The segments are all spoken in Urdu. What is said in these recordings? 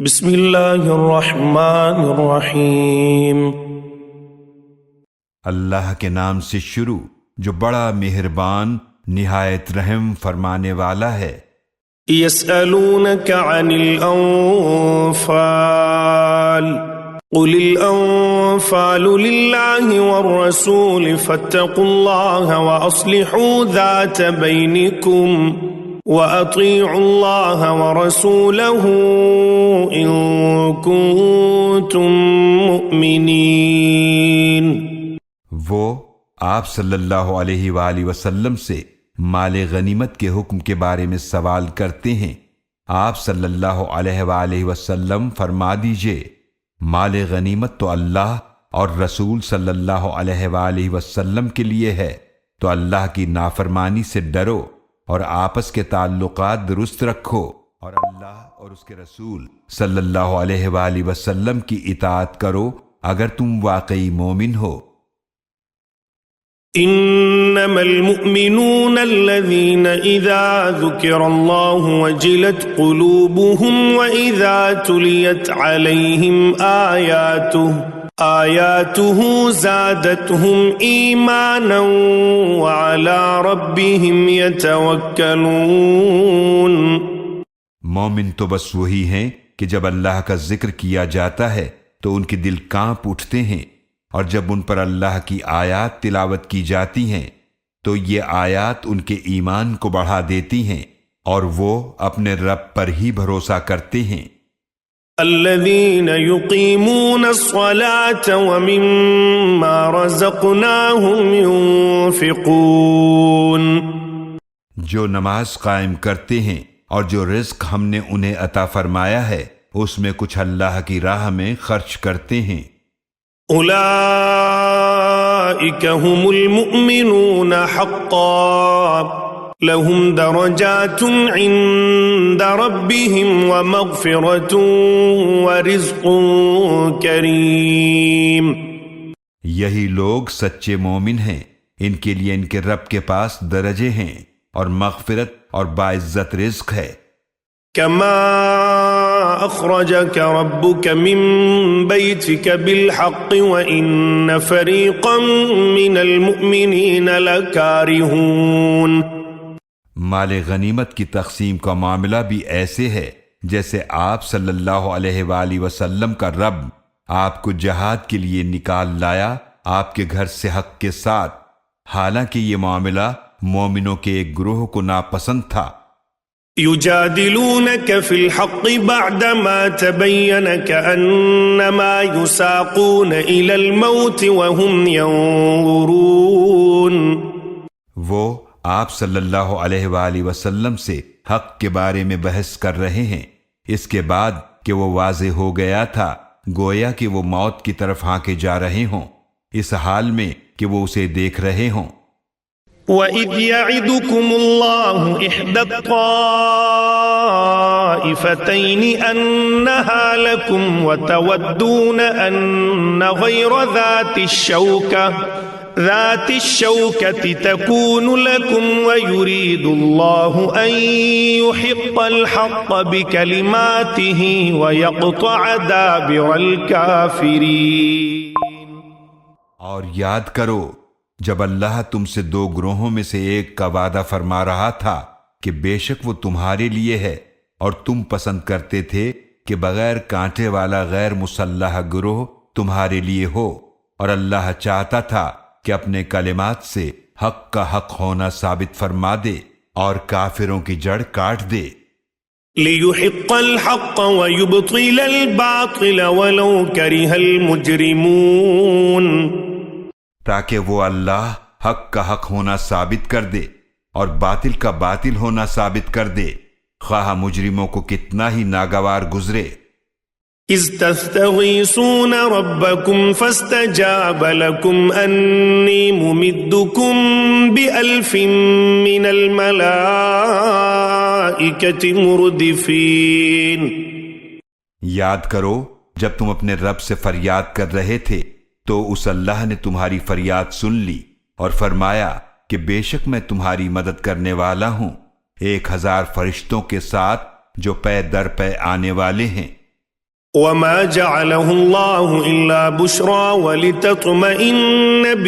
بسم اللہ الرحمن الرحیم۔ اللہ کے نام سے شروع جو بڑا مہربان نہایت رحم فرمانے والا ہے۔ یسألونک عن الانفال قل الانفال للہ والرسول فاتقوا اللہ واصلحوا ذات بینکم وَأَطِيعُوا اللَّهَ وَرَسُولَهُ إِن كُنتُم مُؤْمِنِينَ۔ وہ آپ صلی اللہ علیہ وآلہ وسلم سے مال غنیمت کے حکم کے بارے میں سوال کرتے ہیں۔ آپ صلی اللہ علیہ وآلہ وسلم فرما دیجئے، مال غنیمت تو اللہ اور رسول صلی اللہ علیہ وآلہ وسلم کے لیے ہے، تو اللہ کی نافرمانی سے ڈرو اور آپس کے تعلقات درست رکھو، اور اللہ اور اس کے رسول صلی اللہ علیہ وآلہ وسلم کی اطاعت کرو اگر تم واقعی مومن ہو۔ انما المؤمنون الذين اذا ذكر الله وجلت قلوبهم واذا تليت عليهم آیاته زادتهم ایمانا وعلى ربهم يتوکلون۔ مومن تو بس وہی ہیں کہ جب اللہ کا ذکر کیا جاتا ہے تو ان کے دل کانپ اٹھتے ہیں، اور جب ان پر اللہ کی آیات تلاوت کی جاتی ہیں تو یہ آیات ان کے ایمان کو بڑھا دیتی ہیں، اور وہ اپنے رب پر ہی بھروسہ کرتے ہیں۔ الذين يقيمون الصلاة ومما رزقناهم ينفقون، جو نماز قائم کرتے ہیں اور جو رزق ہم نے انہیں عطا فرمایا ہے اس میں کچھ اللہ کی راہ میں خرچ کرتے ہیں۔ اولئک هم المؤمنون حقا لهم درجات عند ربهم ومغفرة ورزق کریم۔ یہی لوگ سچے مومن ہیں، ان کے لیے ان کے رب کے پاس درجے ہیں اور مغفرت اور باعزت رزق ہے۔ كما أخرجك ربك من بيتك بالحق وإن فريقا من المؤمنين لكارهون۔ مال غنیمت کی تقسیم کا معاملہ بھی ایسے ہے جیسے آپ صلی اللہ علیہ وآلہ وسلم کا رب آپ کو جہاد کے لیے نکال لایا آپ کے گھر سے حق کے ساتھ، حالانکہ یہ معاملہ مومنوں کے ایک گروہ کو ناپسند تھا۔ يجادلونك في الحق بعدما تبين كأنما يساقون إلى الموت وهم ينظرون۔ وہ آپ صلی اللہ علیہ وآلہ وسلم سے حق کے بارے میں بحث کر رہے ہیں اس کے بعد کہ وہ واضح ہو گیا تھا گویا کہ وہ موت کی طرف ہانکے جا رہے ہوں، اس حال میں کہ وہ اسے دیکھ رہے ہوں۔ وَإِذْ يَعِدُكُمُ اللَّهُ إِحْدَى الطَّائِفَتَيْنِ أَنَّهَا لَكُمْ وَتَوَدُّونَ أَنَّ غَيْرَ ذَاتِ الشَّوْكَةِ تَكُونُ لَكُمْ وَيُرِيدُ اللَّهُ أَن يُحِقَّ الْحَقَّ بِكَلِمَاتِهِ وَيَقْطَعَ دَابِرَ الْكَافِرِينَ۔ اور یاد کرو جب اللہ تم سے دو گروہوں میں سے ایک کا وعدہ فرما رہا تھا کہ بے شک وہ تمہارے لیے ہے، اور تم پسند کرتے تھے کہ بغیر کانٹے والا غیر مسلح گروہ تمہارے لیے ہو، اور اللہ چاہتا تھا کہ اپنے کلمات سے حق کا حق ہونا ثابت فرما دے اور کافروں کی جڑ کاٹ دے۔ لِيُحِقَّ الْحَقَّ وَيُبْطِلَ الْبَاطِلَ وَلَوْ كَرِهَ الْمُجْرِمُونَ، تاکہ وہ اللہ حق کا حق ہونا ثابت کر دے اور باطل کا باطل ہونا ثابت کر دے، خواہ مجرموں کو کتنا ہی ناگوار گزرے۔ اِذْ تَسْتَغِيثُونَ رَبَّكُمْ فَاسْتَجَابَ لَكُمْ أَنِّي مُمِدُّكُمْ بِأَلْفٍ مِّنَ الْمَلَائِكَةِ مُرْدِفِينَ۔ یاد کرو جب تم اپنے رب سے فریاد کر رہے تھے تو اس اللہ نے تمہاری فریاد سن لی اور فرمایا کہ بے شک میں تمہاری مدد کرنے والا ہوں 1000 فرشتوں کے ساتھ جو پے در پے آنے والے ہیں۔ وما جعله الله إلا بشرى ولتطمئن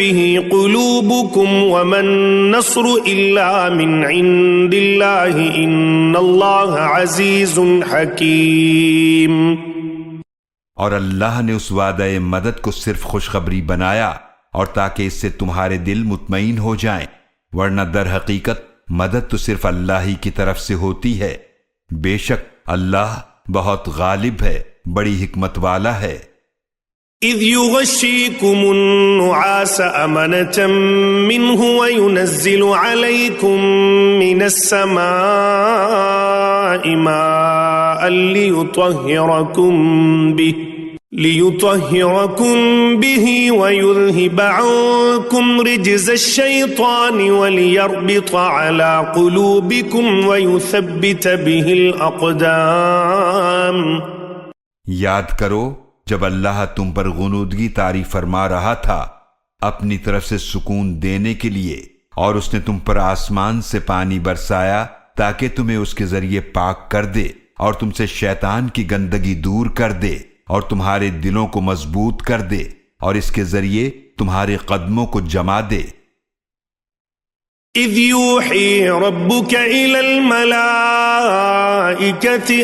به قلوبكم وما النصر إلا من عند الله إن الله عزيز حكيم۔ اور اللہ نے اس وعدہ مدد کو صرف خوشخبری بنایا اور تاکہ اس سے تمہارے دل مطمئن ہو جائیں، ورنہ در حقیقت مدد تو صرف اللہ ہی کی طرف سے ہوتی ہے۔ بے شک اللہ بہت غالب ہے، بڑی حکمت والا ہے۔ اذ يغشيكم النعاس أمنة منه وينزل عليكم من السماء ماء ليطهركم به ويذهب عنكم رجز الشيطان وليربط على قلوبكم ويثبت به الأقدام۔ یاد کرو جب اللہ تم پر غنودگی طاری فرما رہا تھا اپنی طرف سے سکون دینے کے لیے، اور اس نے تم پر آسمان سے پانی برسایا تاکہ تمہیں اس کے ذریعے پاک کر دے اور تم سے شیطان کی گندگی دور کر دے اور تمہارے دلوں کو مضبوط کر دے اور اس کے ذریعے تمہارے قدموں کو جما دے۔ اذ یوحی ربک الی الملائکۃ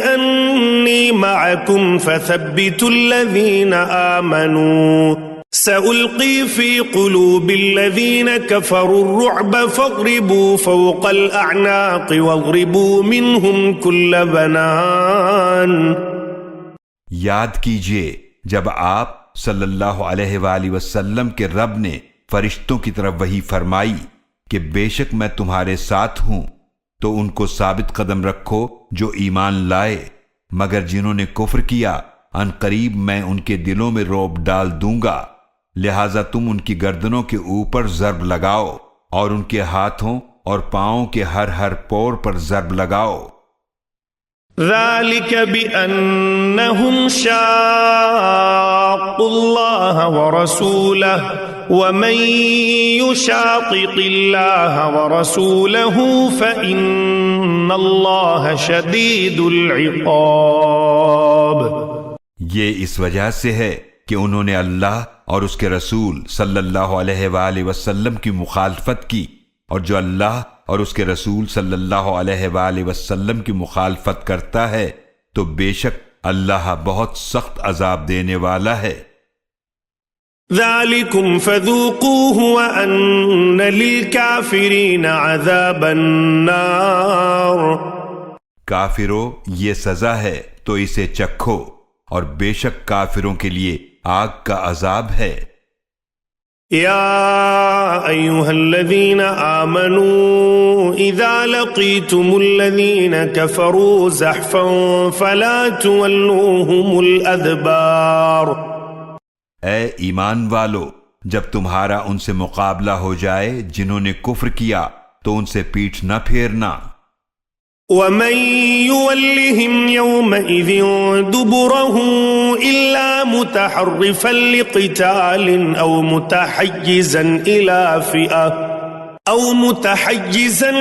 انی معکم فثبتوا الذین آمنوا سألقی فی قلوب الذین کفروا الرعب فاضربوا فوق الاعناق واضربوا منهم کل بنان۔ یاد کیجئے جب آپ صلی اللہ علیہ وآلہ وسلم کے رب نے فرشتوں کی طرف وحی فرمائی کہ بے شک میں تمہارے ساتھ ہوں، تو ان کو ثابت قدم رکھو جو ایمان لائے، مگر جنہوں نے کفر کیا ان قریب میں ان کے دلوں میں رعب ڈال دوں گا، لہٰذا تم ان کی گردنوں کے اوپر ضرب لگاؤ اور ان کے ہاتھوں اور پاؤں کے ہر پور پر ضرب لگاؤ۔ ذلك بأنهم شاقوا الله ورسوله ومن يشاقق الله ورسوله فإن الله شديد العقاب۔ یہ اس وجہ سے ہے کہ انہوں نے اللہ اور اس کے رسول صلی اللہ علیہ وآلہ وسلم کی مخالفت کی، اور جو اللہ اور اس کے رسول صلی اللہ علیہ وآلہ وسلم کی مخالفت کرتا ہے تو بے شک اللہ بہت سخت عذاب دینے والا ہے۔ ذالکم فذوقوہ وان للکافرین عذاب النار۔ کافروں یہ سزا ہے تو اسے چکھو، اور بے شک کافروں کے لیے آگ کا عذاب ہے۔ يا أيها الذين آمنوا إذا لقيتم الذين كفروا زحفا فلا تولوهم الأدبار۔ اے ایمان والو، جب تمہارا ان سے مقابلہ ہو جائے جنہوں نے کفر کیا تو ان سے پیٹھ نہ پھیرنا۔ ومن يولهم يومئذ دبره إلا متحرفا لقتال أو متحيزا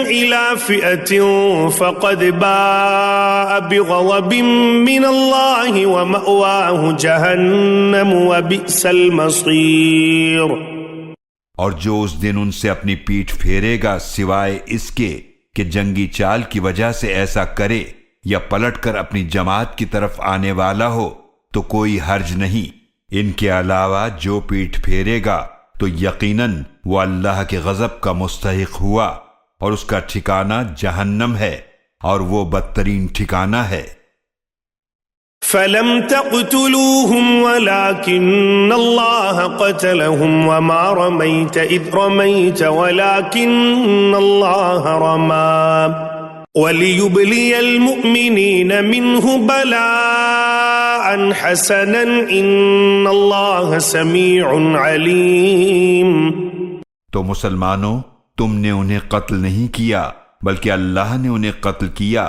إلى فئة فقد باء بغضب من الله ومأواه جهنم وبئس المصير۔ اور جو اس دن ان سے اپنی پیٹھ پھیرے گا سوائے اس کے کہ جنگی چال کی وجہ سے ایسا کرے یا پلٹ کر اپنی جماعت کی طرف آنے والا ہو تو کوئی حرج نہیں، ان کے علاوہ جو پیٹھ پھیرے گا تو یقیناً وہ اللہ کے غضب کا مستحق ہوا، اور اس کا ٹھکانہ جہنم ہے، اور وہ بدترین ٹھکانہ ہے۔ فلم تقتلوهم ولكن الله قتلهم وما رميت إذ رميت ولكن الله رمى وليبلي المؤمنين منه بلاء حسنا إن الله سميع عليم۔ تو مسلمانوں، تم نے انہیں قتل نہیں کیا بلکہ اللہ نے انہیں قتل کیا،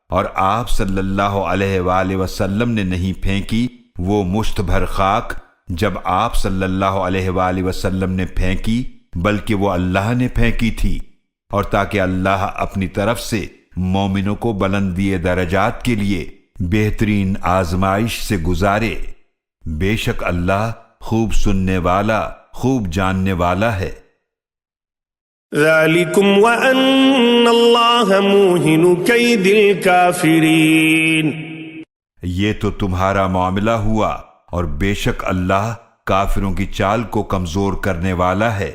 اور آپ صلی اللہ علیہ وآلہ وسلم نے نہیں پھینکی وہ مشت بھر خاک جب آپ صلی اللہ علیہ وآلہ وسلم نے پھینکی، بلکہ وہ اللہ نے پھینکی تھی، اور تاکہ اللہ اپنی طرف سے مومنوں کو بلندی درجات کے لیے بہترین آزمائش سے گزارے۔ بے شک اللہ خوب سننے والا، خوب جاننے والا ہے۔ ذالکم وان اللہ موہن کید الکافرین، یہ تو تمہارا معاملہ ہوا، اور بے شک اللہ کافروں کی چال کو کمزور کرنے والا ہے۔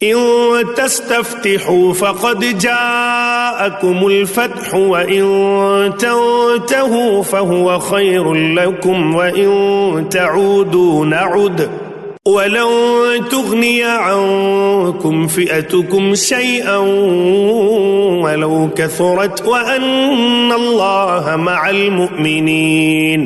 ان تستفتحوا فقد جاءکم الفتح وان تنتهوا فهو خیر لکم وان تعودوا نعد ولن تغني عنكم فئتكم شيئا ولو كثرت وأن الله مع المؤمنين۔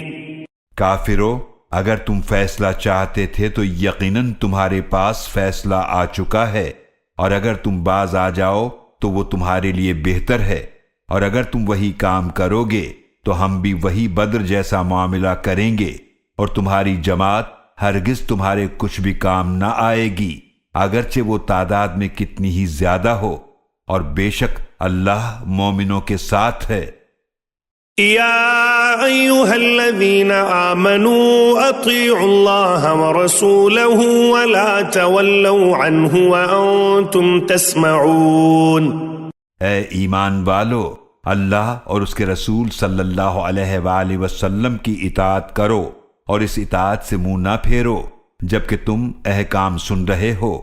کافرو، اگر تم فیصلہ چاہتے تھے تو یقیناً تمہارے پاس فیصلہ آ چکا ہے، اور اگر تم باز آ جاؤ تو وہ تمہارے لیے بہتر ہے، اور اگر تم وہی کام کرو گے تو ہم بھی وہی بدر جیسا معاملہ کریں گے، اور تمہاری جماعت ہرگز تمہارے کچھ بھی کام نہ آئے گی، اگرچہ وہ تعداد میں کتنی ہی زیادہ ہو، اور بے شک اللہ مومنوں کے ساتھ ہے۔ یا ایھا الذین آمنوا اطیعوا اللہ ورسولہ ولا تولوا عنہ وانتم تسمعون۔ اے ایمان والو، اللہ اور اس کے رسول صلی اللہ علیہ وآلہ وسلم کی اطاعت کرو، اور اس اطاعت سے منہ نہ پھیرو جبکہ تم احکام سن رہے ہو۔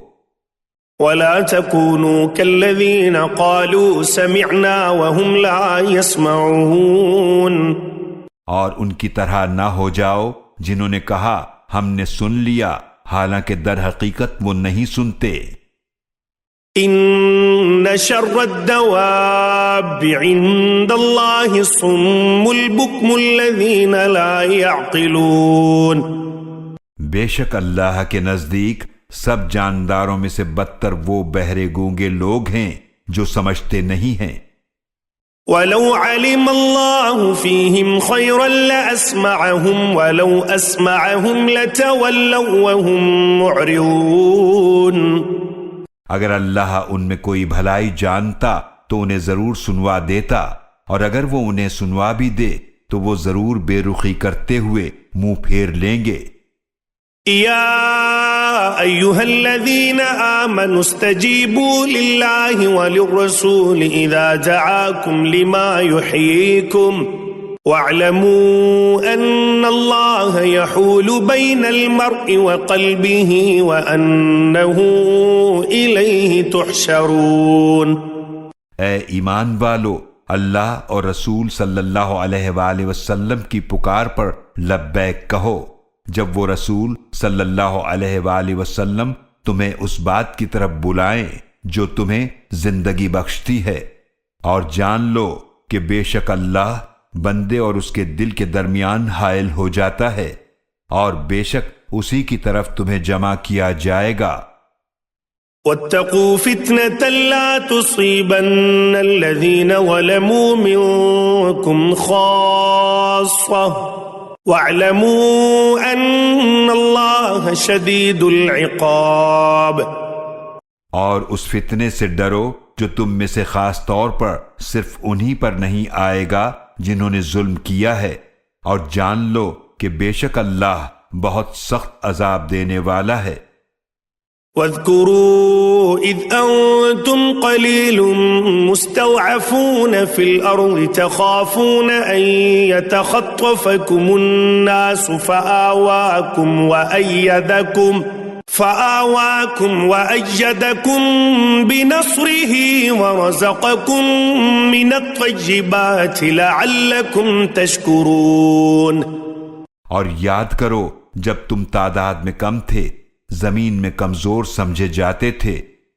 وَلَا تَكُونُوا كَالَّذِينَ قَالُوا سَمِعْنَا وَهُمْ لَا يَسْمَعُونَ، اور ان کی طرح نہ ہو جاؤ جنہوں نے کہا ہم نے سن لیا، حالانکہ در حقیقت وہ نہیں سنتے۔ ان شر الدواب عند اللہ الصم البکم الذین لا يعقلون، بے شک اللہ کے نزدیک سب جانداروں میں سے بدتر وہ بہرے گونگے لوگ ہیں جو سمجھتے نہیں ہیں۔ وَلَوْ عَلِمَ اللَّهُ فِيهِمْ خَيْرًا لَأَسْمَعَهُمْ وَلَوْ أَسْمَعَهُمْ لَتَوَلَّوْا وَهُمْ مُعْرِضُونَ، اگر اللہ ان میں کوئی بھلائی جانتا تو انہیں ضرور سنوا دیتا، اور اگر وہ انہیں سنوا بھی دے تو وہ ضرور بے رخی کرتے ہوئے منہ پھیر لیں گے۔ یا ایھا الذین آمنوا استجیبوا للہ وللرسول اذا دعاکم لما یحییکم واعلموا ان اللہ یحول بین المرء وقلبہ وانہ الیہ تحشرون۔ اے ایمان والو، اللہ اور رسول صلی اللہ علیہ وآلہ وسلم کی پکار پر لبیک کہو جب وہ رسول صلی اللہ علیہ وآلہ وسلم تمہیں اس بات کی طرف بلائیں جو تمہیں زندگی بخشتی ہے، اور جان لو کہ بے شک اللہ بندے اور اس کے دل کے درمیان حائل ہو جاتا ہے، اور بے شک اسی کی طرف تمہیں جمع کیا جائے گا۔ واتقوا فتنة لا تصيبن الذين ظلموا منكم خاصة واعلموا ان اللہ شدید العقاب، اور اس فتنے سے ڈرو جو تم میں سے خاص طور پر صرف انہی پر نہیں آئے گا جنہوں نے ظلم کیا ہے، اور جان لو کہ بے شک اللہ بہت سخت عذاب دینے والا ہے۔ واذكروا إذ أنتم قليل مستضعفون في الأرض تخافون أن يتخطفكم الناس فآواكم وأيدكم بنصره ورزقكم من الطيبات لعلكم تشكرون، اور یاد کرو جب تم تعداد میں کم تھے، زمین میں کمزور سمجھے جاتے تھے،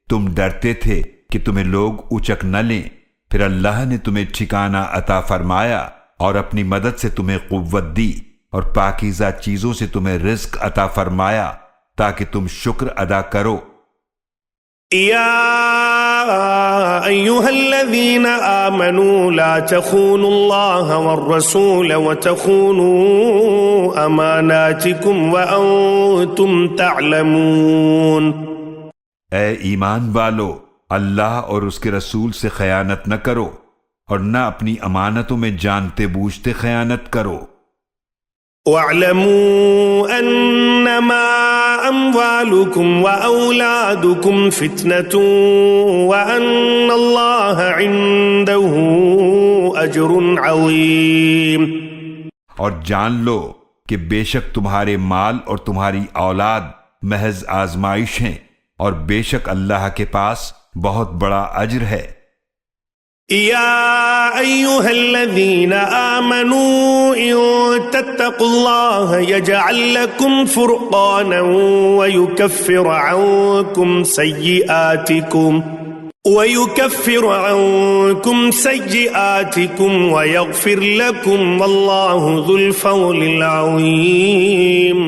تم ڈرتے تھے کہ تمہیں لوگ اچک نہ لیں، پھر اللہ نے تمہیں ٹھکانہ عطا فرمایا اور اپنی مدد سے تمہیں قوت دی، اور پاکیزہ چیزوں سے تمہیں رزق عطا فرمایا تاکہ تم شکر ادا کرو۔ یا ایھا الذین آمنوا لا تخونوا اللہ والرسول وتخونوا اماناتکم وانتم تعلمون، اے ایمان والو، اللہ اور اس کے رسول سے خیانت نہ کرو، اور نہ اپنی امانتوں میں جانتے بوجھتے خیانت کرو۔ وَاعْلَمُوا أَنَّمَا أَمْوَالُكُمْ وَأَوْلَادُكُمْ فِتْنَةٌ وَأَنَّ اللَّهَ عِندَهُ أَجْرٌ عَظِيمٌ۔ اور جان لو کہ بے شک تمہارے مال اور تمہاری اولاد محض آزمائش ہیں، اور بے شک اللہ کے پاس بہت بڑا اجر ہے۔ يا أيها الذين آمنوا إن تتقوا الله يجعل لكم فرقانا ويكفر عنكم سيئاتكم ويغفر لكم والله ذو الفضل العظيم۔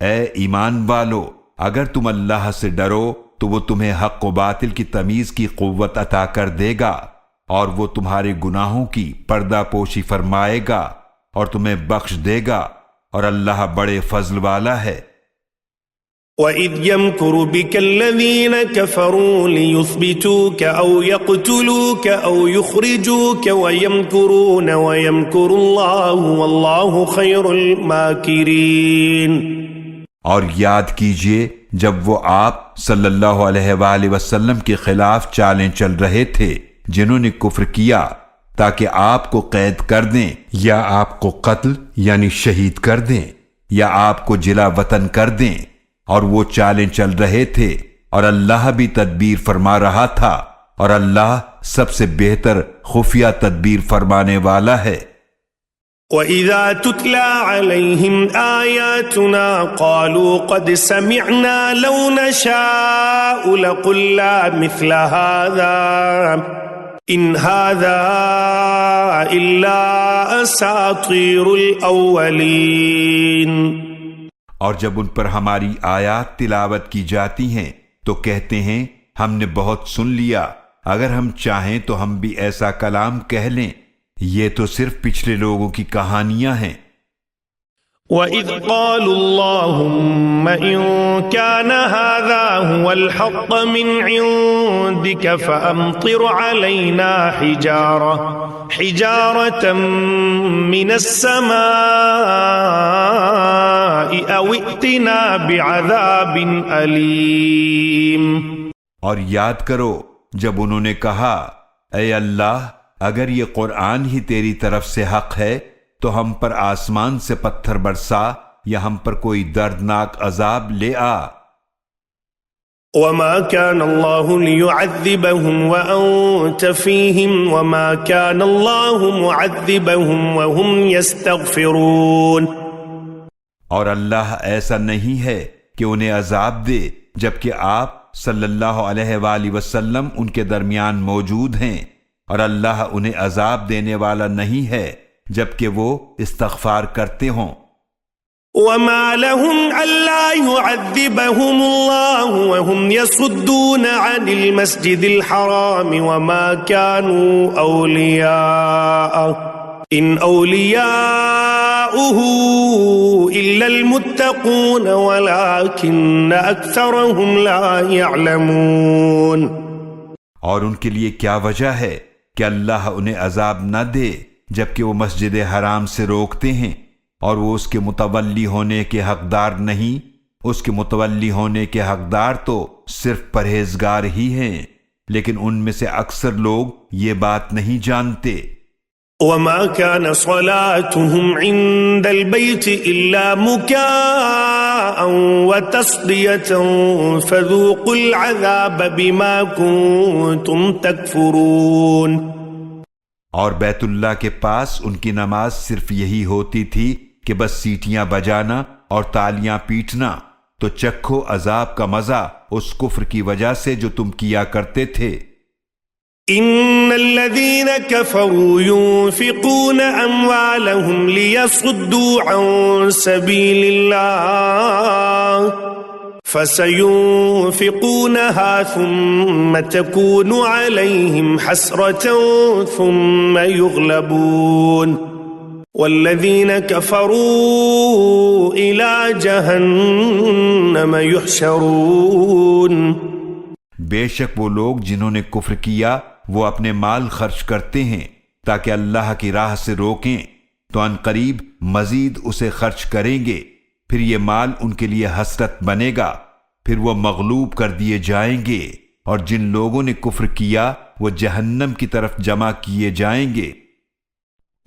اے ایمان والو، اگر تم اللہ سے ڈرو تو وہ تمہیں حق و باطل کی تمیز کی قوت عطا کر دے گا، اور وہ تمہارے گناہوں کی پردہ پوشی فرمائے گا اور تمہیں بخش دے گا، اور اللہ بڑے فضل والا ہے۔ وَإِذْ يَمْكُرُ بِكَ الَّذِينَ كَفَرُوا لِيُثْبِتُوكَ أَوْ يَقْتُلُوكَ أَوْ يُخْرِجُوكَ وَيَمْكُرُونَ وَيَمْكُرُ اللَّهُ وَاللَّهُ خَيْرُ الْمَاكِرِينَ۔ اور یاد کیجئے جب وہ آپ صلی اللہ علیہ وآلہ وسلم کے خلاف چالیں چل رہے تھے جنہوں نے کفر کیا تاکہ آپ کو قید کر دیں یا آپ کو قتل یعنی شہید کر دیں یا آپ کو جلا وطن کر دیں، اور وہ چالیں چل رہے تھے، اور اللہ بھی تدبیر فرما رہا تھا، اور اللہ سب سے بہتر خفیہ تدبیر فرمانے والا ہے۔ وَإِذَا تُتْلَى عَلَيْهِمْ آيَاتُنَا قَالُوا قَدْ سَمِعْنَا لَوْ نَشَاءُ لَقُلْنَا مِثْلَ هَذَا إِنْ هَذَا إِلَّا أَسَاطِيرُ الْأَوَّلِينَ۔ اور جب ان پر ہماری آیات تلاوت کی جاتی ہیں تو کہتے ہیں ہم نے بہت سن لیا، اگر ہم چاہیں تو ہم بھی ایسا کلام کہہ لیں، یہ تو صرف پچھلے لوگوں کی کہانیاں ہیں۔ وَإِذْ قَالُوا اللَّهُمَّ إِن كَانَ هَذَا هُوَ الْحَقَّ مِنْ عِندِكَ فَأَمْطِرْ عَلَيْنَا حِجَارَةً مِّنَ السَّمَاءِ أَوْ ائْتِنَا بِعَذَابٍ أَلِيمٍ۔ اور یاد کرو جب انہوں نے کہا، اے اللہ اگر یہ قرآن ہی تیری طرف سے حق ہے تو ہم پر آسمان سے پتھر برسا یا ہم پر کوئی دردناک عذاب لے آ۔ وَمَا كَانَ اللَّهُ لِيُعَذِّبَهُمْ وَأَنْتَ فِيهِمْ وَمَا كَانَ اللَّهُ مُعَذِّبَهُمْ وَهُمْ يَسْتَغْفِرُونَ۔ اور اللہ ایسا نہیں ہے کہ انہیں عذاب دے جبکہ آپ صلی اللہ علیہ وآلہ وسلم ان کے درمیان موجود ہیں، اور اللہ انہیں عذاب دینے والا نہیں ہے جبکہ وہ استغفار کرتے ہوں۔ وَمَا لَهُمْ أَلَّا يُعَذِّبَهُمُ اللَّهُ وَهُمْ يَصُدُّونَ عَنِ الْمَسْجِدِ الْحَرَامِ وَمَا كَانُوا أَوْلِيَاءَهُ إِنْ أَوْلِيَاؤُهُ إِلَّا الْمُتَّقُونَ وَلَكِنَّ أَكْثَرَهُمْ لَا يَعْلَمُونَ۔ اور ان کے لیے کیا وجہ ہے کہ اللہ انہیں عذاب نہ دے جبکہ وہ مسجد حرام سے روکتے ہیں، اور وہ اس کے متولی ہونے کے حقدار نہیں، اس کے متولی ہونے کے حقدار تو صرف پرہیزگار ہی ہیں، لیکن ان میں سے اکثر لوگ یہ بات نہیں جانتے۔ وَمَا كَانَ صَلَاتُهُمْ عِندَ الْبَيْتِ إِلَّا مُكَاءً وَتَصْدِيَةً فَذُوقُوا الْعَذَابَ بِمَا كُنتُمْ تَكْفُرُونَ۔ اور بیت اللہ کے پاس ان کی نماز صرف یہی ہوتی تھی کہ بس سیٹیاں بجانا اور تالیاں پیٹنا، تو چکھو عذاب کا مزہ اس کفر کی وجہ سے جو تم کیا کرتے تھے۔ ان الذين كفروا ينفقون اموالهم ليصدوا عن سبيل الله فسينفقونها ثم تكون عليهم حسرة ثم يغلبون والذين كفروا الى جهنم يحشرون۔ بے شک وہ لوگ جنہوں نے کفر کیا وہ اپنے مال خرچ کرتے ہیں تاکہ اللہ کی راہ سے روکیں تو ان قریب مزید اسے خرچ کریں گے، پھر یہ مال ان کے لیے حسرت بنے گا، پھر وہ مغلوب کر دیے جائیں گے، اور جن لوگوں نے کفر کیا وہ جہنم کی طرف جمع کیے جائیں گے۔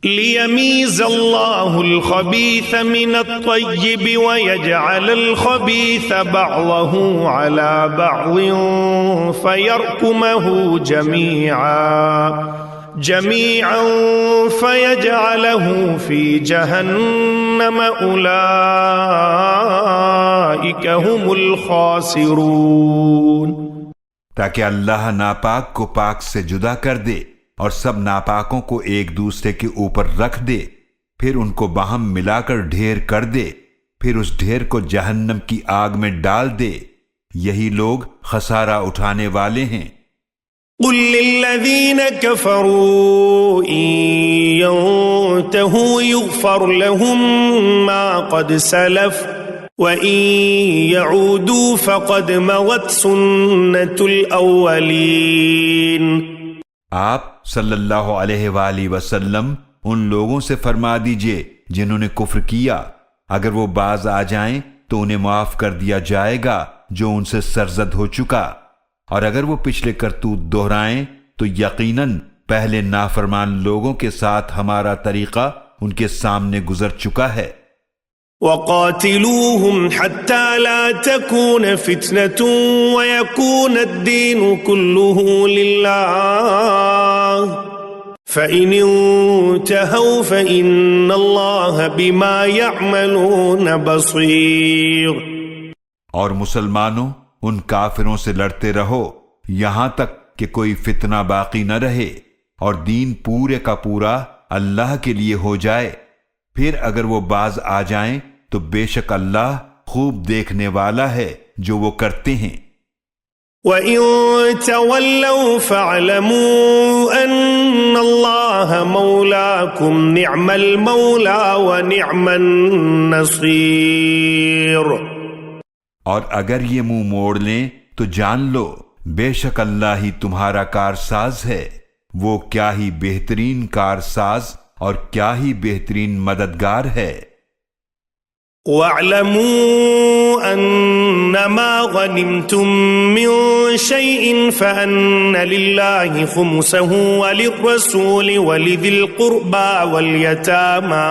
ليميز الله الخبيث من الطيب ويجعل الخبيث بعضه على بعض فيركمه جميعا فيجعله في جهنم أولئك هم الخاسرون۔ تاکہ اللہ ناپاک کو پاک سے جدا کر دے اور سب ناپاکوں کو ایک دوسرے کے اوپر رکھ دے، پھر ان کو باہم ملا کر ڈھیر کر دے، پھر اس ڈھیر کو جہنم کی آگ میں ڈال دے، یہی لوگ خسارہ اٹھانے والے ہیں۔ قل للذين كفروا إن ينتهوا يغفر لهم ما قد سلف وإن يعودوا فقد مضت سنة الأولين۔ آپ صلی اللہ علیہ وآلہ وسلم ان لوگوں سے فرما دیجئے جنہوں نے کفر کیا، اگر وہ باز آ جائیں تو انہیں معاف کر دیا جائے گا جو ان سے سرزد ہو چکا، اور اگر وہ پچھلے کرتوت دہرائیں تو یقیناً پہلے نافرمان لوگوں کے ساتھ ہمارا طریقہ ان کے سامنے گزر چکا ہے۔ وقاتلوهم حتى لا تكون فتنة ويكون الدين كله لله فإن انتهوا فإن الله بما يعملون بصير۔ اور مسلمانوں ان کافروں سے لڑتے رہو یہاں تک کہ کوئی فتنہ باقی نہ رہے اور دین پورے کا پورا اللہ کے لیے ہو جائے، پھر اگر وہ باز آ جائیں تو بے شک اللہ خوب دیکھنے والا ہے جو وہ کرتے ہیں۔ وَإِن تَوَلَّوْا فَاعْلَمُوا أَنَّ اللَّهَ مَوْلَاكُمْ نِعْمَ الْمَوْلَى وَنِعْمَ النَّصِيرُ۔ اور اگر یہ منہ موڑ لیں تو جان لو بے شک اللہ ہی تمہارا کارساز ہے، وہ کیا ہی بہترین کارساز اور کیا ہی بہترین مددگار ہے۔ وَاعْلَمُوا أَنَّمَا غَنِمْتُم مِّن شَيْءٍ فَأَنَّ لِلَّهِ خُمُسَهُ وَلِلرَّسُولِ وَلِذِي الْقُرْبَى وَالْيَتَامَى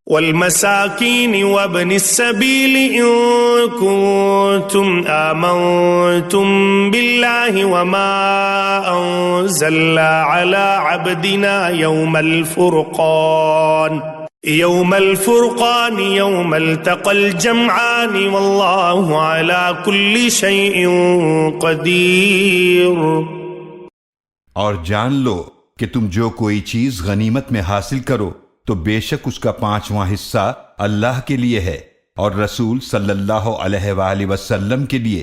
والمساكين وابن السبيل إن كنتم آمنتم بالله وما أنزلنا على عبدنا يوم الفرقان يوم التقى الجمعان والله على كل شيء قدير۔ اور جان لو کہ تم جو کوئی چیز غنیمت میں حاصل کرو تو بے شک اس کا 5واں حصہ اللہ کے لیے ہے، اور رسول صلی اللہ علیہ وآلہ وسلم کے لیے،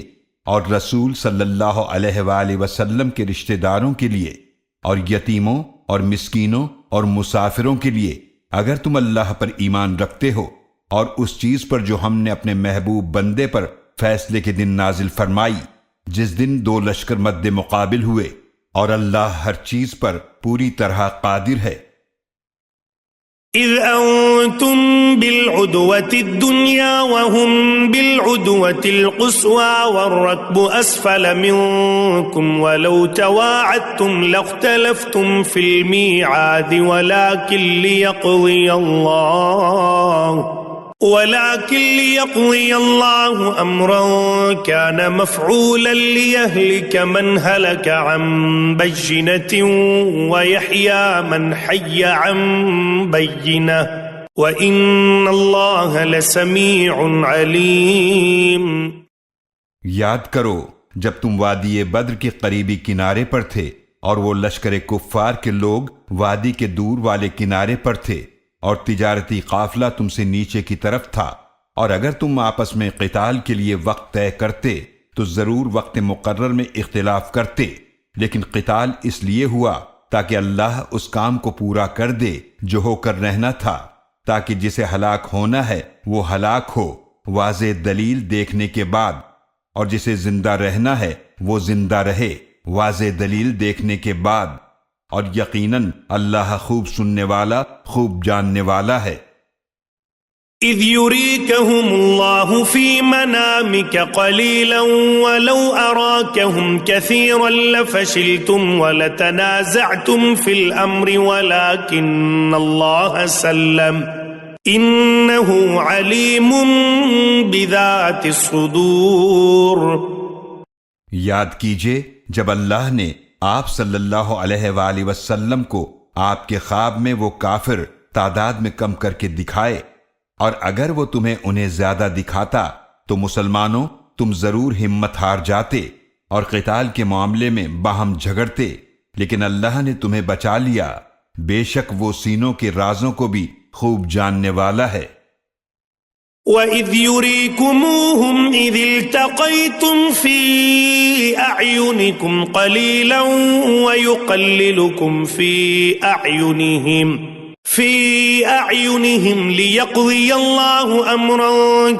اور رسول صلی اللہ علیہ وآلہ وسلم کے رشتہ داروں کے لیے، اور یتیموں اور مسکینوں اور مسافروں کے لیے، اگر تم اللہ پر ایمان رکھتے ہو، اور اس چیز پر جو ہم نے اپنے محبوب بندے پر فیصلے کے دن نازل فرمائی، جس دن 2 لشکر مد مقابل ہوئے، اور اللہ ہر چیز پر پوری طرح قادر ہے۔ إذ أنتم بالعدوة الدنيا وهم بالعدوة القصوى والركب أسفل منكم ولو تواعدتم لاختلفتم في الميعاد ولكن ليقضي الله أمرا كان مفعولا ليهلك من هلك عن بينة ويحيى من حي عن بينة وَإِنَّ اللَّهَ لَسَمِيعٌ عَلِيمٌ۔ یاد کرو جب تم وادی بدر کے قریبی کنارے پر تھے اور وہ لشکر کفار کے لوگ وادی کے دور والے کنارے پر تھے، اور تجارتی قافلہ تم سے نیچے کی طرف تھا، اور اگر تم آپس میں قتال کے لیے وقت طے کرتے تو ضرور وقت مقرر میں اختلاف کرتے، لیکن قتال اس لیے ہوا تاکہ اللہ اس کام کو پورا کر دے جو ہو کر رہنا تھا، تاکہ جسے ہلاک ہونا ہے وہ ہلاک ہو واضح دلیل دیکھنے کے بعد، اور جسے زندہ رہنا ہے وہ زندہ رہے واضح دلیل دیکھنے کے بعد۔ اور یقیناً اللہ خوب سننے والا خوب جاننے والا ہے۔ إذ يريكهم الله في منامك قليلا ولو أراكهم كثيرا لفشلتم ولتنازعتم في الأمر ولكن الله سلم إنه عليم بذات الصدور۔ یاد کیجئے جب اللہ نے آپ صلی اللہ علیہ وآلہ وسلم کو آپ کے خواب میں وہ کافر تعداد میں کم کر کے دکھائے، اور اگر وہ تمہیں انہیں زیادہ دکھاتا تو مسلمانوں تم ضرور ہمت ہار جاتے اور قتال کے معاملے میں باہم جھگڑتے، لیکن اللہ نے تمہیں بچا لیا، بے شک وہ سینوں کے رازوں کو بھی خوب جاننے والا ہے۔ وَإِذْ يُرِيكُمُوهُمْ إِذِ الْتَقَيْتُمْ فِي أَعْيُنِكُمْ قَلِيلًا وَيُقَلِّلُكُمْ فِي أَعْيُنِهِمْ لِيَقْضِيَ اللَّهُ أَمْرًا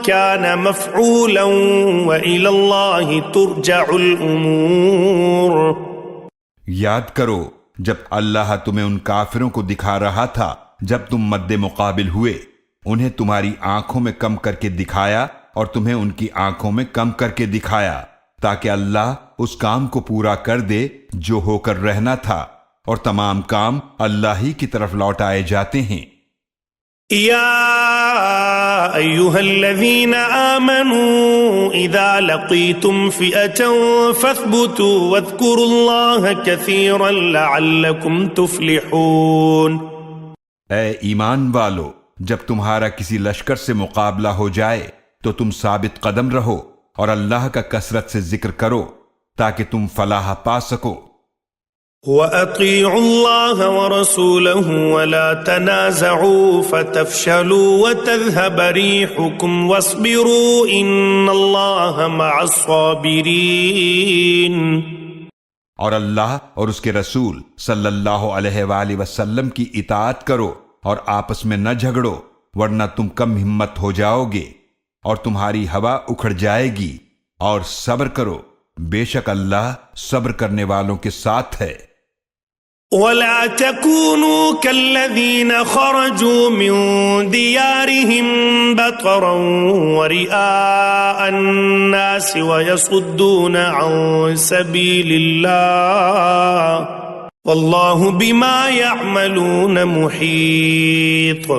كَانَ مَفْعُولًا وَإِلَى اللَّهِ تُرْجَعُ الْأُمُورُ۔ یاد کرو جب اللہ تمہیں ان کافروں کو دکھا رہا تھا جب تم مد مقابل ہوئے، انہیں تمہاری آنکھوں میں کم کر کے دکھایا اور تمہیں ان کی آنکھوں میں کم کر کے دکھایا، تاکہ اللہ اس کام کو پورا کر دے جو ہو کر رہنا تھا، اور تمام کام اللہ ہی کی طرف لوٹائے جاتے ہیں۔ یا ایھا الذین آمنوا اذا لقیتم فئة فاثبتوا واذکروا اللہ کثیرا لعلکم تفلحون۔ اے ایمان والو، جب تمہارا کسی لشکر سے مقابلہ ہو جائے تو تم ثابت قدم رہو اور اللہ کا کثرت سے ذکر کرو تاکہ تم فلاح پا سکو۔ وَأَطِيعُوا اللَّهَ وَرَسُولَهُ وَلَا تَنَازَعُوا فَتَفْشَلُوا وَتَذْهَبَ رِيحُكُمْ وَاصْبِرُوا إِنَّ اللَّهَ مَعَ الصَّابِرِينَ۔ اور اللہ اور اس کے رسول صلی اللہ علیہ وآلہ وسلم کی اطاعت کرو اور آپس میں نہ جھگڑو، ورنہ تم کم ہمت ہو جاؤ گے اور تمہاری ہوا اکھڑ جائے گی، اور صبر کرو، بے شک اللہ صبر کرنے والوں کے ساتھ ہے۔ وَلَا تَكُونُوا كَالَّذِينَ خَرَجُوا مِن دِيَارِهِمْ بَطَرًا وَرِئَاءَ النَّاسِ وَيَصُدُّونَ عَن سَبِيلِ اللَّهِ وَاللَّهُ بِمَا يَعْمَلُونَ مُحِيطٌ۔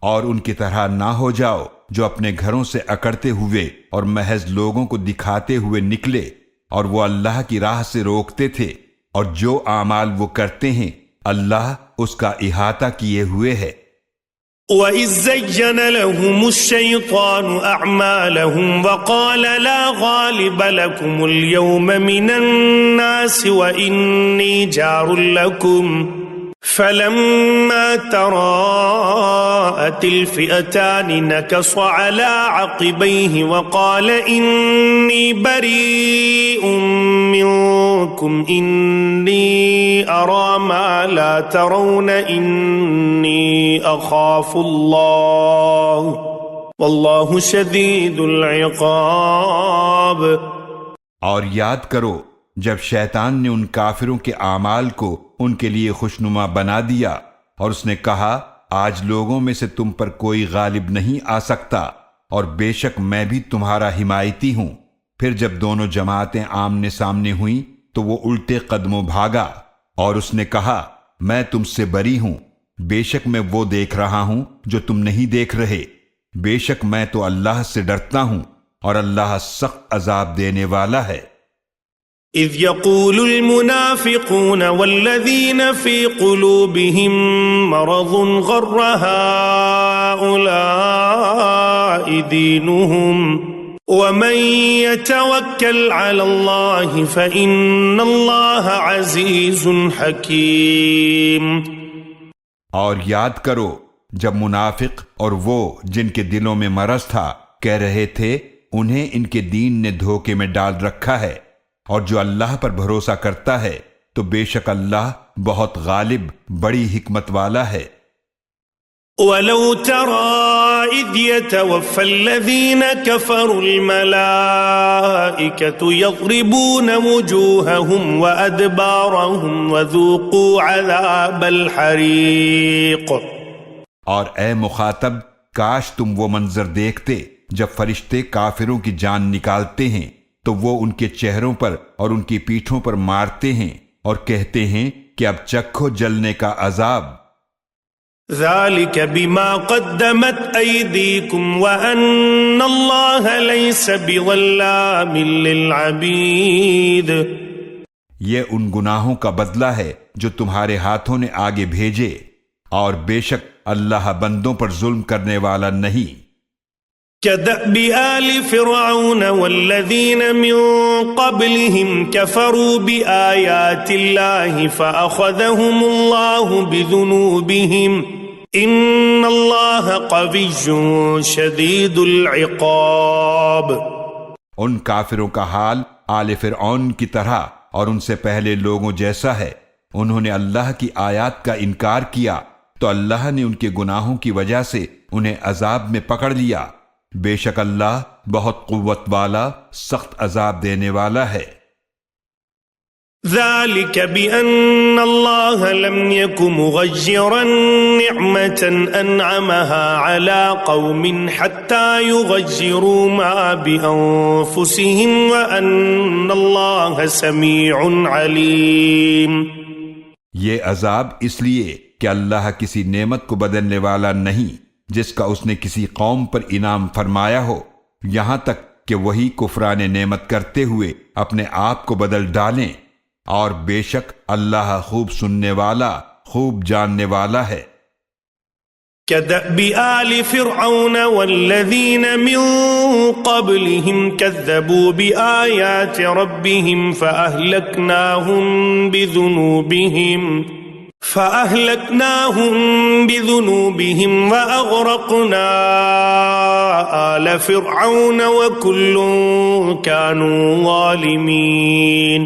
اور ان کی طرح نہ ہو جاؤ جو اپنے گھروں سے اکڑتے ہوئے اور محض لوگوں کو دکھاتے ہوئے نکلے، اور وہ اللہ کی راہ سے روکتے تھے، اور جو اعمال وہ کرتے ہیں اللہ اس کا احاطہ کیے ہوئے ہے۔ وَإِذْ زَيَّنَ لَهُمُ الشَّيْطَانُ أَعْمَالَهُمْ وَقَالَ لَا غَالِبَ لَكُمُ الْيَوْمَ مِنَ النَّاسِ وَإِنِّي جَارٌ لَكُمْ فَلَمَّا تَرَاءَتِ الْفِئَتَانِ نَكَصَ عَلَى عَقِبَيْهِ وَقَالَ إِنِّي بَرِيءٌ مِّنكُمْ إِنِّي أَرَى مَا لَا تَرَوْنَ إِنِّي أَخَافُ اللَّهَ وَاللَّهُ شَدِيدُ الْعِقَابِ۔ اور یاد کرو جب شیطان نے ان کافروں کے اعمال کو ان کے لیے خوشنما بنا دیا، اور اس نے کہا آج لوگوں میں سے تم پر کوئی غالب نہیں آ سکتا، اور بے شک میں بھی تمہارا حمایتی ہوں۔ پھر جب دونوں جماعتیں آمنے سامنے ہوئیں تو وہ الٹے قدموں بھاگا، اور اس نے کہا میں تم سے بری ہوں، بے شک میں وہ دیکھ رہا ہوں جو تم نہیں دیکھ رہے، بے شک میں تو اللہ سے ڈرتا ہوں، اور اللہ سخت عذاب دینے والا ہے۔ اذ يقول المنافقون والذين في قلوبهم مرض غر هؤلاء دينهم ومن يتوكل على الله فإن الله عزيز حكيم۔ اور یاد کرو جب منافق اور وہ جن کے دلوں میں مرض تھا کہہ رہے تھے انہیں ان کے دین نے دھوکے میں ڈال رکھا ہے، اور جو اللہ پر بھروسہ کرتا ہے تو بے شک اللہ بہت غالب بڑی حکمت والا ہے۔ ولو ترى إذ يتوفى الذين كفروا الملائكة يضربون وجوههم وأدبارهم وذوقوا عذاب الحريق. اور اے مخاطب، کاش تم وہ منظر دیکھتے جب فرشتے کافروں کی جان نکالتے ہیں تو وہ ان کے چہروں پر اور ان کی پیٹھوں پر مارتے ہیں اور کہتے ہیں کہ اب چکھو جلنے کا عذاب. ذلك بما قدمت أيديكم وأن الله ليس بظلام للعبيد. یہ ان گناہوں کا بدلہ ہے جو تمہارے ہاتھوں نے آگے بھیجے، اور بے شک اللہ بندوں پر ظلم کرنے والا نہیں. كدأب آل فرعون والذين من قبلهم كفروا بآيات الله فأخذهم الله بذنوبهم إن الله قوي شديد العقاب. ان کافروں کا حال آل فرعون کی طرح اور ان سے پہلے لوگوں جیسا ہے. انہوں نے اللہ کی آیات کا انکار کیا تو اللہ نے ان کے گناہوں کی وجہ سے انہیں عذاب میں پکڑ لیا. بے شک اللہ بہت قوت والا، سخت عذاب دینے والا ہے. ذلك بأن الله لم يكن مغيرا نعمة أنعمها على قوم حتى يغيروا ما بأنفسهم وأن الله سميع عليم. یہ عذاب اس لیے کہ اللہ کسی نعمت کو بدلنے والا نہیں جس کا اس نے کسی قوم پر انعام فرمایا ہو، یہاں تک کہ وہی کفران نعمت کرتے ہوئے اپنے آپ کو بدل ڈالیں، اور بے شک اللہ خوب سننے والا، خوب جاننے والا ہے. كدأب آل فرعون والذين من قبلهم كذبوا بآيات ربهم فأهلكناهم بذنوبهم وأغرقنا آل فرعون وكل كانوا ظالمين.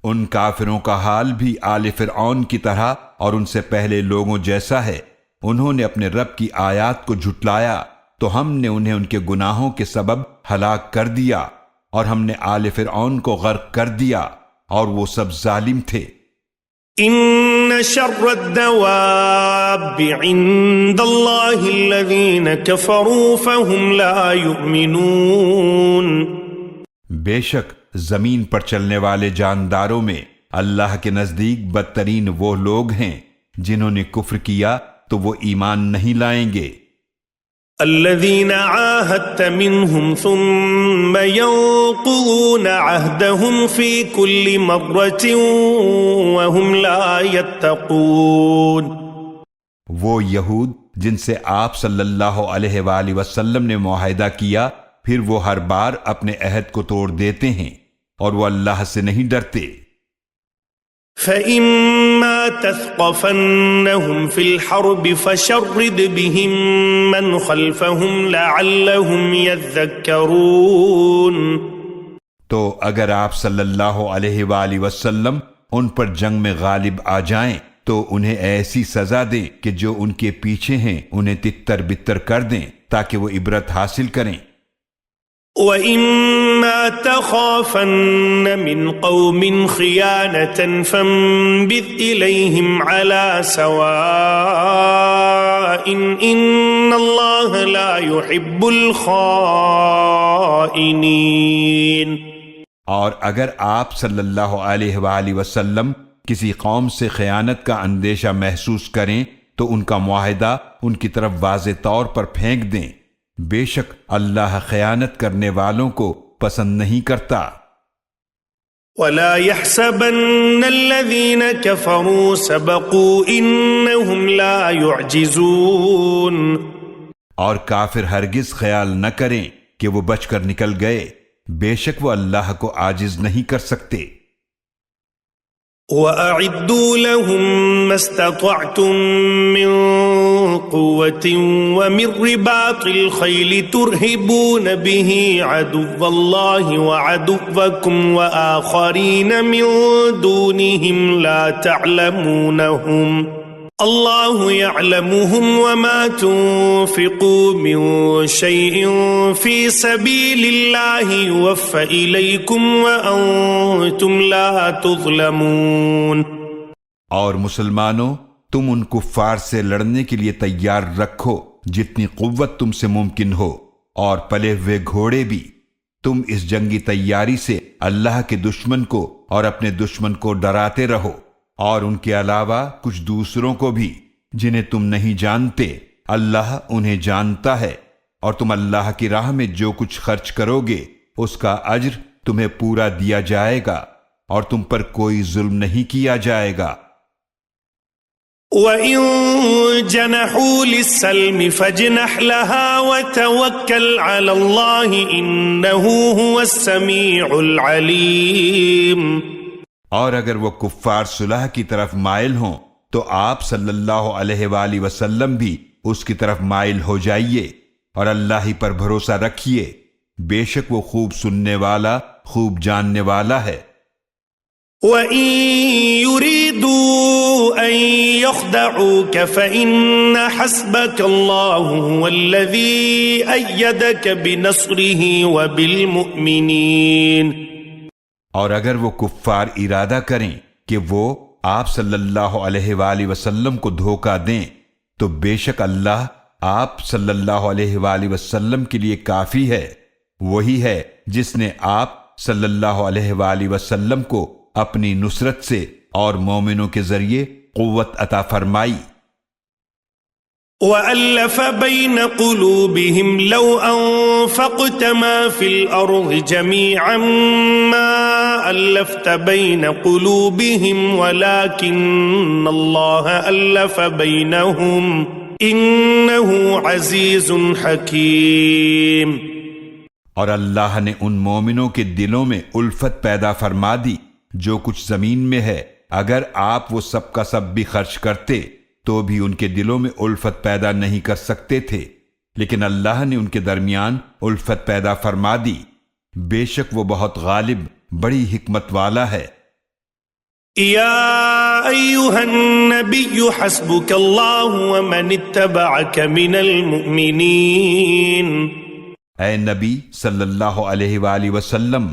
ان کافروں کا حال بھی آل فرعون کی طرح اور ان سے پہلے لوگوں جیسا ہے. انہوں نے اپنے رب کی آیات کو جھٹلایا تو ہم نے انہیں ان کے گناہوں کے سبب ہلاک کر دیا، اور ہم نے آل فرعون کو غرق کر دیا، اور وہ سب ظالم تھے. ان شر الدواب عند الله الذين كفروا فهم لا يؤمنون. بے شک زمین پر چلنے والے جانداروں میں اللہ کے نزدیک بدترین وہ لوگ ہیں جنہوں نے کفر کیا تو وہ ایمان نہیں لائیں گے. الذين عاهدت منهم ثم ينقضون عهدهم في كل مرة وهم لا يتقون. وہ یہود جن سے آپ صلی اللہ علیہ وآلہ وسلم نے معاہدہ کیا، پھر وہ ہر بار اپنے عہد کو توڑ دیتے ہیں اور وہ اللہ سے نہیں ڈرتے. فَإِمَّا تَثْقَفَنَّهُمْ فِي الْحَرْبِ فَشَرِّدْ بِهِمْ مَنْ خَلْفَهُمْ لَعَلَّهُمْ يَذَّكَّرُونَ. تو اگر آپ صلی اللہ علیہ وآلہ وسلم ان پر جنگ میں غالب آ جائیں تو انہیں ایسی سزا دیں کہ جو ان کے پیچھے ہیں انہیں تتر بتر کر دیں تاکہ وہ عبرت حاصل کریں. وَإِمَّا تَخَافَنَّ مِنْ قَوْمٍ خِيَانَةً فَانبِذْ إِلَيْهِمْ عَلَى سَوَاءٍ إِنَّ اللَّهَ لَا يُحِبُّ الْخَائِنِينَ. اور اگر آپ صلی اللہ علیہ وآلہ وسلم کسی قوم سے خیانت کا اندیشہ محسوس کریں تو ان کا معاہدہ ان کی طرف واضح طور پر پھینک دیں. بے شک اللہ خیانت کرنے والوں کو پسند نہیں کرتا. وَلَا يَحْسَبَنَّ الَّذِينَ كَفَرُوا سَبَقُوا إِنَّهُمْ لَا يُعْجِزُونَ. اور کافر ہرگز خیال نہ کریں کہ وہ بچ کر نکل گئے، بے شک وہ اللہ کو عاجز نہیں کر سکتے. وَأَعِدُّوا لَهُم مَّا اسْتَطَعْتُم مِّن قُوَّةٍ وَمِن رِّبَاطِ الْخَيْلِ تُرْهِبُونَ بِهِ عَدُوَّ اللَّهِ وَعَدُوَّكُمْ وَآخَرِينَ مِن دُونِهِمْ لَا تَعْلَمُونَهُمْ الله يعلمهم وما تنفقوا من شيء في سبيل الله يوفى إليكم وأنتم لا تظلمون۔ اور مسلمانوں، تم ان کفار سے لڑنے کے لیے تیار رکھو جتنی قوت تم سے ممکن ہو، اور پلے ہوئے گھوڑے بھی۔ تم اس جنگی تیاری سے اللہ کے دشمن کو اور اپنے دشمن کو ڈراتے رہو، اور ان کے علاوہ کچھ دوسروں کو بھی جنہیں تم نہیں جانتے، اللہ انہیں جانتا ہے، اور تم اللہ کی راہ میں جو کچھ خرچ کرو گے اس کا اجر تمہیں پورا دیا جائے گا، اور تم پر کوئی ظلم نہیں کیا جائے گا۔ وَإِن جَنَحُوا لِلسَّلْمِ فَاجْنَحْ لَهَا وَتَوَكَّلْ عَلَى اللَّهِ إِنَّهُ هُوَ السَّمِيعُ الْعَلِيمُ۔ اور اگر وہ کفار صلح کی طرف مائل ہوں تو آپ صلی اللہ علیہ وآلہ وسلم بھی اس کی طرف مائل ہو جائیے، اور اللہ ہی پر بھروسہ رکھیے، بے شک وہ خوب سننے والا، خوب جاننے والا ہے۔ وَإِن يُرِيدُوا أَن يَخْدَعُوكَ فَإِنَّ حَسْبَكَ اللَّهُ هُوَ الَّذِي أَيَّدَكَ بِنَصْرِهِ وَبِالْمُؤْمِنِينَ۔ اور اگر وہ کفار ارادہ کریں کہ وہ آپ صلی اللہ علیہ وآلہ وسلم کو دھوکہ دیں، تو بے شک اللہ آپ صلی اللہ علیہ وآلہ وسلم کے لیے کافی ہے، وہی ہے جس نے آپ صلی اللہ علیہ وآلہ وسلم کو اپنی نصرت سے اور مومنوں کے ذریعے قوت عطا فرمائی۔ وَأَلَّفَ بَيْنَ قُلُوبِهِمْ لَوْ أَنفَقْتَ مَا فِي الْأَرْضِ جَمِيعًا مَا أَلَّفْتَ بَيْنَ قُلُوبِهِمْ وَلَكِنَّ اللَّهَ أَلَّفَ بَيْنَهُمْ إِنَّهُ عَزِيزٌ حَكِيمٌ۔ اور اللہ نے ان مومنوں کے دلوں میں الفت پیدا فرما دی جو کچھ زمین میں ہے، اگر آپ وہ سب کا سب بھی خرچ کرتے تو بھی ان کے دلوں میں الفت پیدا نہیں کر سکتے تھے، لیکن اللہ نے ان کے درمیان الفت پیدا فرما دی، بے شک وہ بہت غالب، بڑی حکمت والا ہے۔ یا ایھا النبی حسبک اللہ ومن اتبعک من المؤمنین۔ اے نبی صلی اللہ علیہ وآلہ وسلم،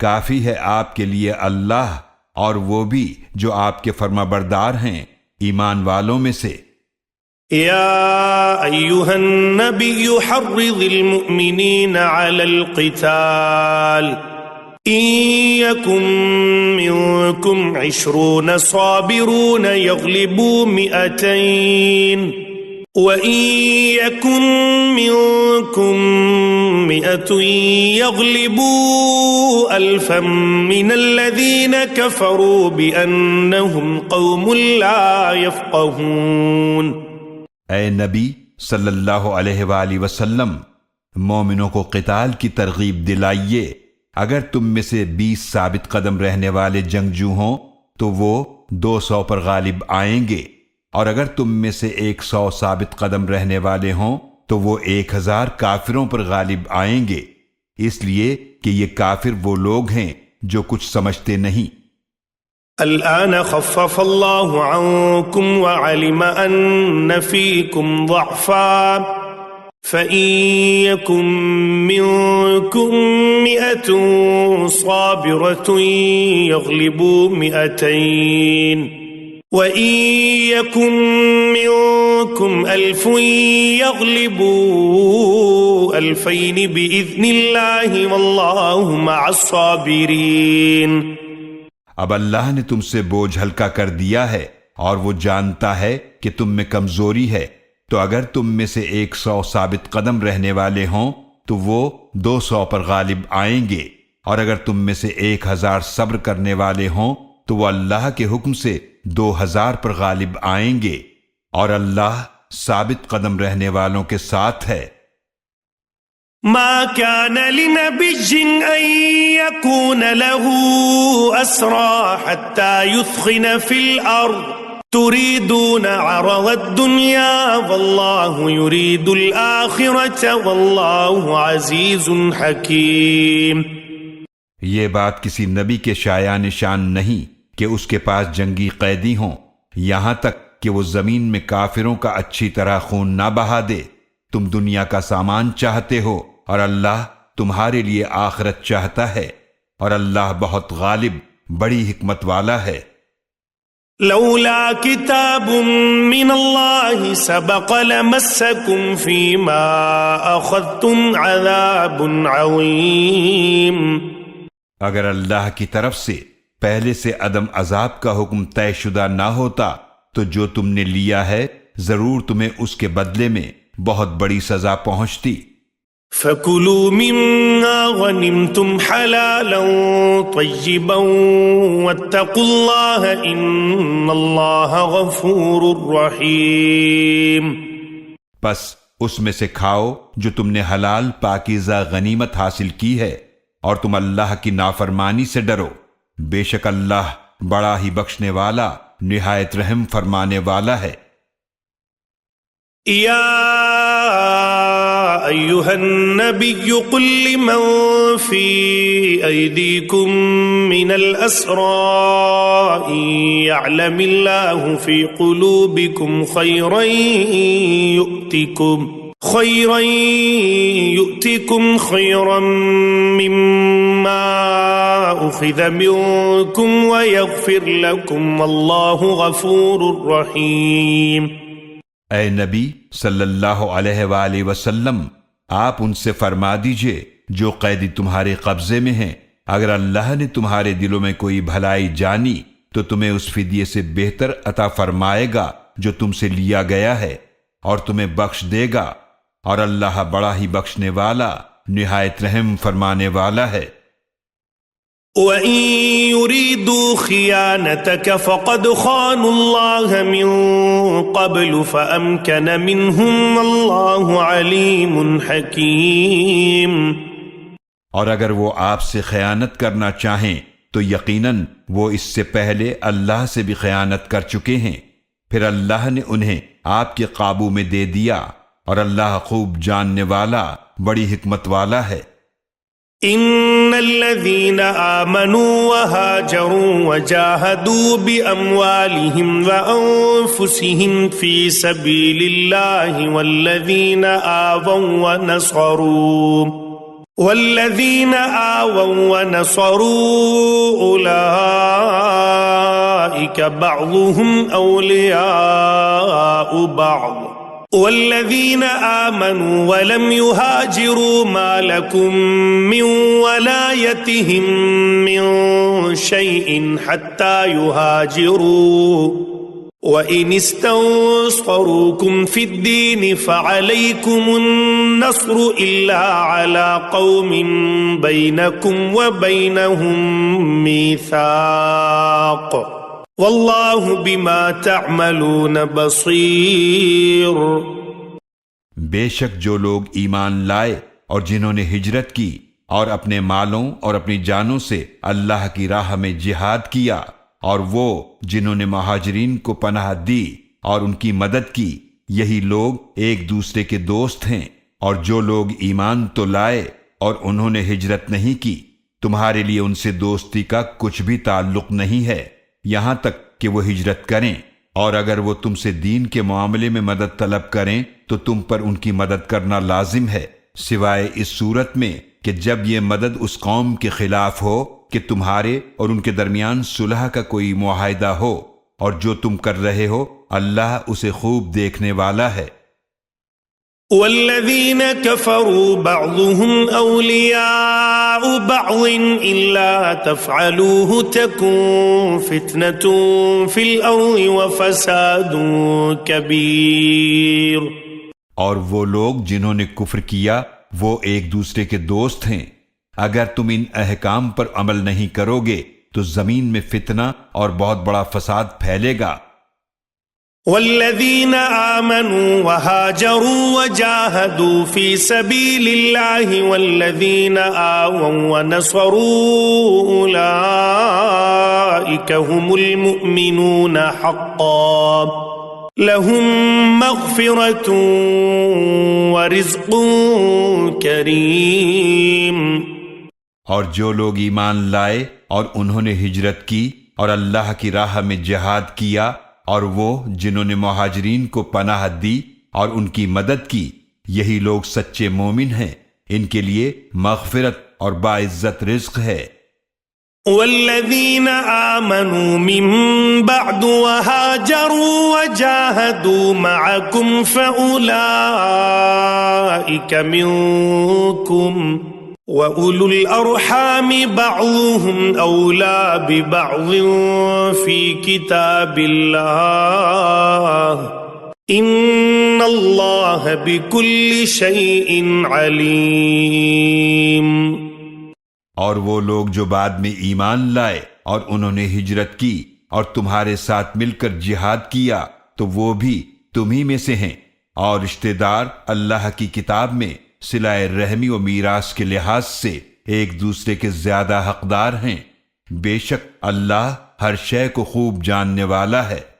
کافی ہے آپ کے لیے اللہ اور وہ بھی جو آپ کے فرما بردار ہیں ایمان والوں میں سے۔ یا ایھا النبی حرض المؤمنین علی القتال ان یکن منکم 20 صابرون یغلبوا 200 وَإِن يَكُن مِّنكُم 100 يَغْلِبُوا 1000 مِّنَ الَّذِينَ كَفَرُوا بِأَنَّهُمْ قَوْمٌ لَّا يَفْقَهُونَ۔ اے نبی صلی اللہ علیہ وآلہ وسلم، مومنوں کو قتال کی ترغیب دلائیے، اگر تم میں سے 20 ثابت قدم رہنے والے جنگجو ہوں تو وہ 200 پر غالب آئیں گے، اور اگر تم میں سے 100 ثابت قدم رہنے والے ہوں تو وہ 1000 کافروں پر غالب آئیں گے، اس لیے کہ یہ کافر وہ لوگ ہیں جو کچھ سمجھتے نہیں۔ الآن خفف اللہ عنکم وعلم ان فیکم ضعفا فإن يكن منكم 100 صابرة يغلبوا 200 وَإِن يَكُن مِّنكُمْ 1000 يَغْلِبُوا 2000 بِإِذْنِ اللَّهِ وَاللَّهُ مَعَ الصَّابِرِينَ۔ اب اللہ نے تم سے بوجھ ہلکا کر دیا ہے اور وہ جانتا ہے کہ تم میں کمزوری ہے، تو اگر تم میں سے 100 ثابت قدم رہنے والے ہوں تو وہ 200 پر غالب آئیں گے، اور اگر تم میں سے 1000 صبر کرنے والے ہوں تو وہ اللہ کے حکم سے 2000 پر غالب آئیں گے، اور اللہ ثابت قدم رہنے والوں کے ساتھ ہے۔ ما كان لنبي أن يكون له أسرى حتى يثخن في الأرض تريدون عرض الدنيا والله يريد الآخرة والله عزيز حكيم۔ یہ بات کسی نبی کے شایان شان نہیں کہ اس کے پاس جنگی قیدی ہوں، یہاں تک کہ وہ زمین میں کافروں کا اچھی طرح خون نہ بہا دے۔ تم دنیا کا سامان چاہتے ہو اور اللہ تمہارے لیے آخرت چاہتا ہے، اور اللہ بہت غالب بڑی حکمت والا ہے۔ لولا كتاب من الله سبق لمسكم فيما أخذتم عذاب عظيم۔ اگر اللہ کی طرف سے پہلے سے عدم عذاب کا حکم طے شدہ نہ ہوتا تو جو تم نے لیا ہے ضرور تمہیں اس کے بدلے میں بہت بڑی سزا پہنچتی۔ فَكُلُوا مِمَّا غَنِمْتُمْ حَلَالًا طَيِّبًا وَاتَّقُوا اللَّهَ إِنَّ اللَّهَ غَفُورٌ رَحِيمٌ۔ پس اس میں سے کھاؤ جو تم نے حلال پاکیزہ غنیمت حاصل کی ہے، اور تم اللہ کی نافرمانی سے ڈرو، بے شک اللہ بڑا ہی بخشنے والا نہایت رحم فرمانے والا ہے۔ یا أيها النبي قل لمن في أيديكم من الأسرى إن يعلم الله في قلوبكم خيرا يؤتكم خيرا مما أخذ منكم ويغفر لكم والله غفور رحيم۔ اے نبی صلی اللہ علیہ وآلہ وسلم، آپ ان سے فرما دیجئے جو قیدی تمہارے قبضے میں ہیں، اگر اللہ نے تمہارے دلوں میں کوئی بھلائی جانی تو تمہیں اس فدیے سے بہتر عطا فرمائے گا جو تم سے لیا گیا ہے، اور تمہیں بخش دے گا، اور اللہ بڑا ہی بخشنے والا نہایت رحم فرمانے والا ہے۔ وَإِن يُرِيدُوا خِيَانَتَكَ فَقَدْ خَانُوا اللَّهَ مِن قَبْلُ فَأَمْكَنَ مِنْهُمْ وَاللَّهُ عَلِيمٌ حَكِيمٌ۔ اور اگر وہ آپ سے خیانت کرنا چاہیں تو یقیناً وہ اس سے پہلے اللہ سے بھی خیانت کر چکے ہیں، پھر اللہ نے انہیں آپ کے قابو میں دے دیا، اور اللہ خوب جاننے والا بڑی حکمت والا ہے۔ ان الذين آمنوا وهاجروا وجاهدوا بأموالهم وأنفسهم في سبيل الله والذين آووا ونصروا أولئك بعضهم أولياء بعض، والذين آمنوا ولم يهاجروا ما لكم من ولايتهم من شيء حتى يهاجروا، وإن استنصروكم في الدين فعليكم النصر إلا على قوم بينكم وبينهم ميثاق، واللہ بما تعملون بصیر۔ بے شک جو لوگ ایمان لائے اور جنہوں نے ہجرت کی اور اپنے مالوں اور اپنی جانوں سے اللہ کی راہ میں جہاد کیا، اور وہ جنہوں نے مہاجرین کو پناہ دی اور ان کی مدد کی، یہی لوگ ایک دوسرے کے دوست ہیں۔ اور جو لوگ ایمان تو لائے اور انہوں نے ہجرت نہیں کی، تمہارے لیے ان سے دوستی کا کچھ بھی تعلق نہیں ہے یہاں تک کہ وہ ہجرت کریں، اور اگر وہ تم سے دین کے معاملے میں مدد طلب کریں تو تم پر ان کی مدد کرنا لازم ہے، سوائے اس صورت میں کہ جب یہ مدد اس قوم کے خلاف ہو کہ تمہارے اور ان کے درمیان صلح کا کوئی معاہدہ ہو، اور جو تم کر رہے ہو اللہ اسے خوب دیکھنے والا ہے۔ والذین کفروا بعضهم اولیاء بعض الا تفعلوه تکن فتنة فی الارض وفساد کبیر۔ اور وہ لوگ جنہوں نے کفر کیا وہ ایک دوسرے کے دوست ہیں، اگر تم ان احکام پر عمل نہیں کرو گے تو زمین میں فتنہ اور بہت بڑا فساد پھیلے گا۔ والذین آمنوا وهاجروا وجاهدوا في سبيل الله والذین آووا ونصروا أولئك هم المؤمنون حقا لهم مغفرة ورزق کریم۔ اور جو لوگ ایمان لائے اور انہوں نے ہجرت کی اور اللہ کی راہ میں جہاد کیا اور وہ جنہوں نے مہاجرین کو پناہ دی اور ان کی مدد کی، یہی لوگ سچے مومن ہیں، ان کے لیے مغفرت اور باعزت رزق ہے۔ والذين آمنوا من بعد وهاجروا وجاهدوا معكم فأولئك منكم وأولو الأرحام بعضهم أولى ببعض في كتاب الله إن الله بكل شيء عليم۔ اور وہ لوگ جو بعد میں ایمان لائے اور انہوں نے ہجرت کی اور تمہارے ساتھ مل کر جہاد کیا تو وہ بھی تمہیں میں سے ہیں، اور رشتہ دار اللہ کی کتاب میں صلہ رحمی و میراث کے لحاظ سے ایک دوسرے کے زیادہ حقدار ہیں۔ بے شک اللہ ہر شے کو خوب جاننے والا ہے۔